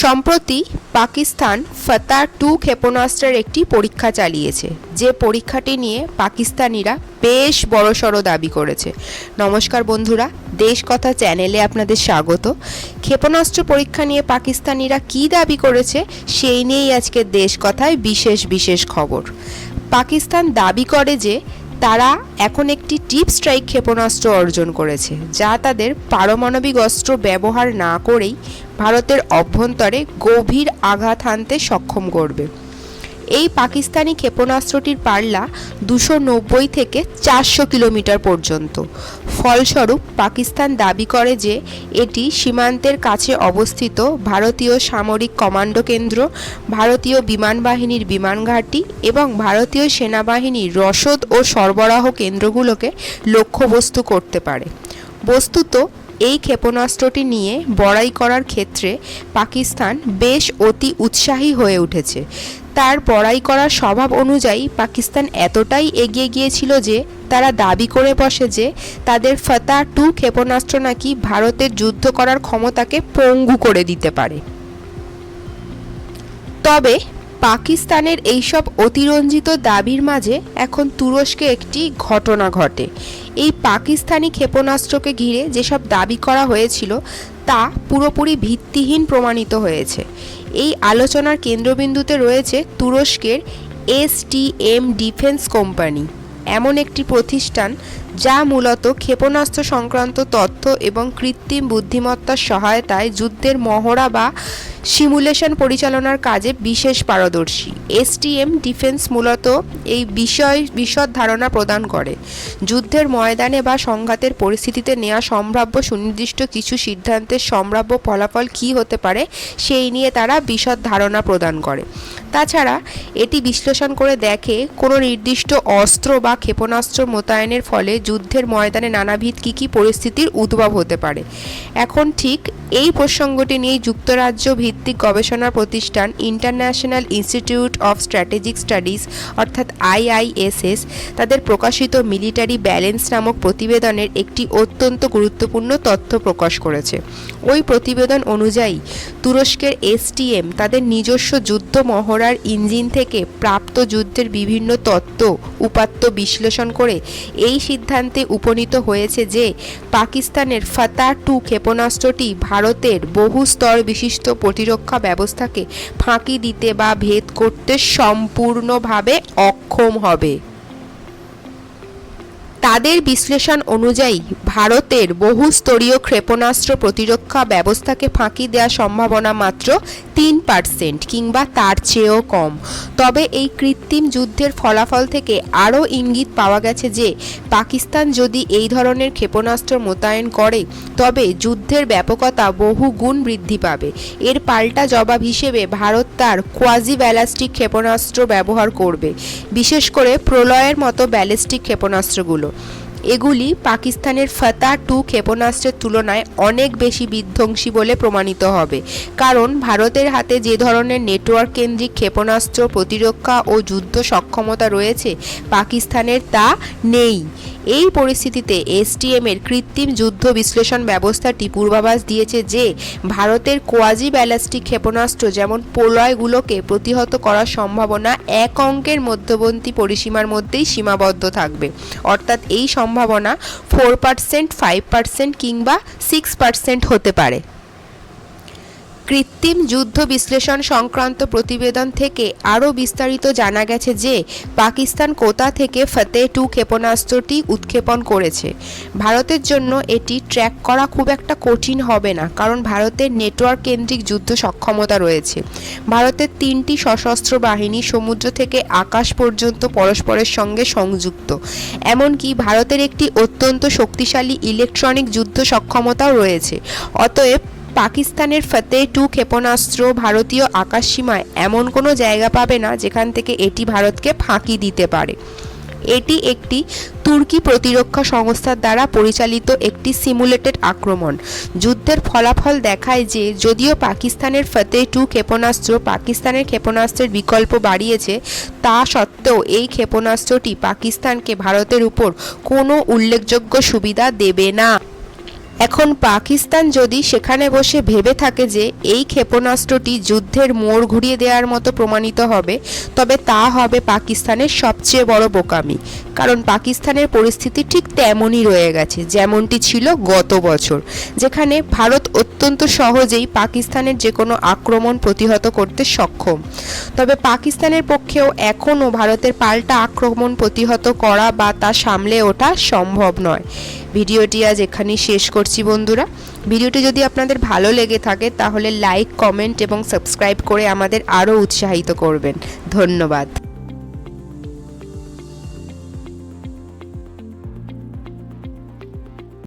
সম্প্রতি পাকিস্তান ফাতাহ-2 ক্ষেপণাস্ত্রের একটি পরীক্ষা চালিয়েছে, যে পরীক্ষাটি নিয়ে পাকিস্তানিরা বেশ বড়সড় দাবি করেছে। নমস্কার বন্ধুরা, দেশ কথা চ্যানেলে আপনাদের স্বাগত। ক্ষেপণাস্ত্র পরীক্ষা নিয়ে পাকিস্তানিরা কী দাবি করেছে সেই নিয়েই আজকে দেশ কথায় বিশেষ খবর। পাকিস্তান দাবি করে যে তারা এখন একটি ডিপ স্ট্রাইক ক্ষেপণাস্ত্র অর্জন করেছে, যা তাদের পারমাণবিক অস্ত্র ব্যবহার না করেই ভারতের অভ্যন্তরে গভীর আঘাত হানতে সক্ষম করবে। এই পাকিস্তানি ক্ষেপণাস্ত্রটির পাল্লা 290 থেকে 400 কিলোমিটার পর্যন্ত। ফলস্বরূপ পাকিস্তান দাবি করে যে এটি সীমান্তের কাছে অবস্থিত ভারতীয় সামরিক কমান্ডো কেন্দ্র, ভারতীয় বিমান বাহিনীর বিমান ঘাঁটি এবং ভারতীয় সেনাবাহিনীর রসদ ও সরবরাহ কেন্দ্রগুলোকে লক্ষ্যবস্তু করতে পারে। বস্তুত এই ক্ষেপণাস্ত্রটি নিয়ে বড়াই করার ক্ষেত্রে পাকিস্তান বেশ অতি উৎসাহী হয়ে উঠেছে। তার বড়াই করার স্বভাব অনুযায়ী পাকিস্তান এতটাই এগিয়ে গিয়েছিল যে তারা দাবি করে বসে যে তাদের ফাতাহ-2 ক্ষেপণাস্ত্র নাকি ভারতের যুদ্ধ করার ক্ষমতাকে পঙ্গু করে দিতে পারে। তবে পাকিস্তানের এইসব অতিরঞ্জিত দাবির মাঝে এখন তুরস্কে একটি ঘটনা ঘটে। এই পাকিস্তানি ক্ষেপণাস্ত্রকে ঘিরে যেসব দাবি করা হয়েছিল তা পুরোপুরি ভিত্তিহীন প্রমাণিত হয়েছে। এই আলোচনার কেন্দ্রবিন্দুতে রয়েছে তুরস্কের STM ডিফেন্স কোম্পানি, এমন একটি প্রতিষ্ঠান যা মূলত ক্ষেপণাস্ত্র সংক্রান্ত তথ্য এবং কৃত্রিম বুদ্ধিমত্তার সহায়তায় যুদ্ধের মহড়া বা সিমুলেশন পরিচালনার কাজে বিশেষ পারদর্শী। STM ডিফেন্স মূলত এই বিশদ ধারণা প্রদান করে। যুদ্ধের ময়দানে বা সংঘাতের পরিস্থিতিতে নেওয়া সম্ভাব্য সুনির্দিষ্ট কিছু সিদ্ধান্তের সম্ভাব্য ফলাফল কী হতে পারে সেই নিয়ে তারা বিশদ ধারণা প্রদান করে। তাছাড়া এটি বিশ্লেষণ করে দেখে কোনো নির্দিষ্ট অস্ত্র বা ক্ষেপণাস্ত্র মোতায়েনের ফলে যুদ্ধের ময়দানে নানাবিধ কী পরিস্থিতির উদ্ভব হতে পারে। এখন ঠিক এই প্রসঙ্গটি নিয়ে যুক্তরাজ্য ভিত্তিক গবেষণা প্রতিষ্ঠান international institute of strategic studies অর্থাৎ IISS তাদের প্রকাশিত মিলিটারি ব্যালেন্স নামক প্রতিবেদনের একটি অত্যন্ত গুরুত্বপূর্ণ তথ্য প্রকাশ করেছে। ওই প্রতিবেদন অনুযায়ী তুরস্কের STM তাদের নিজস্ব যুদ্ধ মহড়ার ইঞ্জিন থেকে প্রাপ্ত যুদ্ধের বিভিন্ন তথ্য উপাত্ত বিশ্লেষণ করে এই সিদ্ধান্তে উপনীত হয়েছে যে পাকিস্তানের ফাতাহ-2 ক্ষেপণাস্ত্রটি ভারতের বহু স্তর বিশিষ্ট প্রতিরক্ষা ব্যবস্থাকে ফাঁকি দিতে বা ভেদ করতে সম্পূর্ণভাবে অক্ষম হবে। তাদের বিশ্লেষণ অনুযায়ী ভারতের বহুস্তরীয় ক্ষেপণাস্ত্র প্রতিরক্ষা ব্যবস্থাকে ফাঁকি দেওয়ার সম্ভাবনা মাত্র 3% কিংবা তার চেয়েও কম। তবে এই কৃত্রিম যুদ্ধের ফলাফল থেকে আরও ইঙ্গিত পাওয়া গেছে যে পাকিস্তান যদি এই ধরনের ক্ষেপণাস্ত্র মোতায়েন করে তবে যুদ্ধের ব্যাপকতা বহু গুণ বৃদ্ধি পাবে। এর পাল্টা জবাব হিসেবে ভারত তার কোয়াজি ব্যালিস্টিক ক্ষেপণাস্ত্র ব্যবহার করবে, বিশেষ করে প্রলয়ের মতো ব্যালিস্টিক ক্ষেপণাস্ত্রগুলো। এগুলি পাকিস্তানের ফাতাহ-2 ক্ষেপণাস্ত্রের তুলনায় অনেক বেশি বিধ্বংসী বলে প্রমাণিত হবে, কারণ ভারতের হাতে যে ধরনের নেটওয়ার্ক কেন্দ্রিক ক্ষেপণাস্ত্র প্রতিরক্ষা ও যুদ্ধ সক্ষমতা রয়েছে পাকিস্তানের তা নেই। এই পরিস্থিতিতে STM এর কৃত্রিম যুদ্ধ বিশ্লেষণ ব্যবস্থাটি পূর্বাভাস দিয়েছে যে ভারতের কোয়াজি ব্যালিস্টিক ক্ষেপণাস্ত্র যেমন প্রলয়গুলোকে প্রতিহত করার সম্ভাবনা এক অঙ্কের মধ্যবর্তী পরিসীমার মধ্যেই সীমাবদ্ধ থাকবে, অর্থাৎ এই সম্ভাবনা 4%, 5% কিংবা 6% হতে পারে। কৃত্রিম যুদ্ধ বিশ্লেষণ সংক্রান্ত প্রতিবেদন থেকে আরও বিস্তারিত জানা গেছে যে পাকিস্তান কোথা থেকে ফাতাহ-2 ক্ষেপণাস্ত্রটি উৎক্ষেপণ করেছে। ভারতের জন্য এটি ট্র্যাক করা খুব একটা কঠিন হবে না, কারণ ভারতের নেটওয়ার্ক কেন্দ্রিক যুদ্ধ সক্ষমতা রয়েছে। ভারতের 3টি সশস্ত্র বাহিনী সমুদ্র থেকে আকাশ পর্যন্ত পরস্পরের সঙ্গে সংযুক্ত। এমনকি ভারতের একটি অত্যন্ত শক্তিশালী ইলেকট্রনিক যুদ্ধ সক্ষমতাও রয়েছে। অতএব পাকিস্তানের ফাতাহ-2 ক্ষেপণাস্ত্র ভারতীয় আকাশসীমায় এমন কোনো জায়গা পাবে না যেখান থেকে এটি ভারতকে ফাঁকি দিতে পারে। এটি একটি তুর্কি প্রতিরক্ষা সংস্থার দ্বারা পরিচালিত একটি সিমুলেটেড আক্রমণ। যুদ্ধের ফলাফল দেখায় যে যদিও পাকিস্তানের ফাতাহ-2 ক্ষেপণাস্ত্র পাকিস্তানের ক্ষেপণাস্ত্রের বিকল্প বাড়িয়েছে, তা সত্ত্বেও এই ক্ষেপণাস্ত্রটি পাকিস্তানকে ভারতের উপর কোনো উল্লেখযোগ্য সুবিধা দেবে না। এখন পাকিস্তান যদি সেখানে বসে ভেবে থাকে যে এই ক্ষেপণাস্ত্রটি যুদ্ধের মোড় ঘুরিয়ে দেওয়ার মতো প্রমাণিত হবে, তবে তা হবে পাকিস্তানের সবচেয়ে বড় বোকামি। কারণ পাকিস্তানের পরিস্থিতি ঠিক তেমনই রয়ে গেছে যেমনটি ছিল গত বছর, যেখানে ভারত অত্যন্ত সহজেই পাকিস্তানের যে কোনো আক্রমণ প্রতিহত করতে সক্ষম। তবে পাকিস্তানের পক্ষেও এখনও ভারতের পাল্টা আক্রমণ প্রতিহত করা বা তা সামলে ওঠা সম্ভব নয়। ভিডিওটি আজ এখানেই শেষ করছি বন্ধুরা। ভিডিওটি যদি আপনাদের ভালো লেগে থাকে তাহলে লাইক, কমেন্ট এবং সাবস্ক্রাইব করে আমাদের আরও উৎসাহিত করবেন। ধন্যবাদ।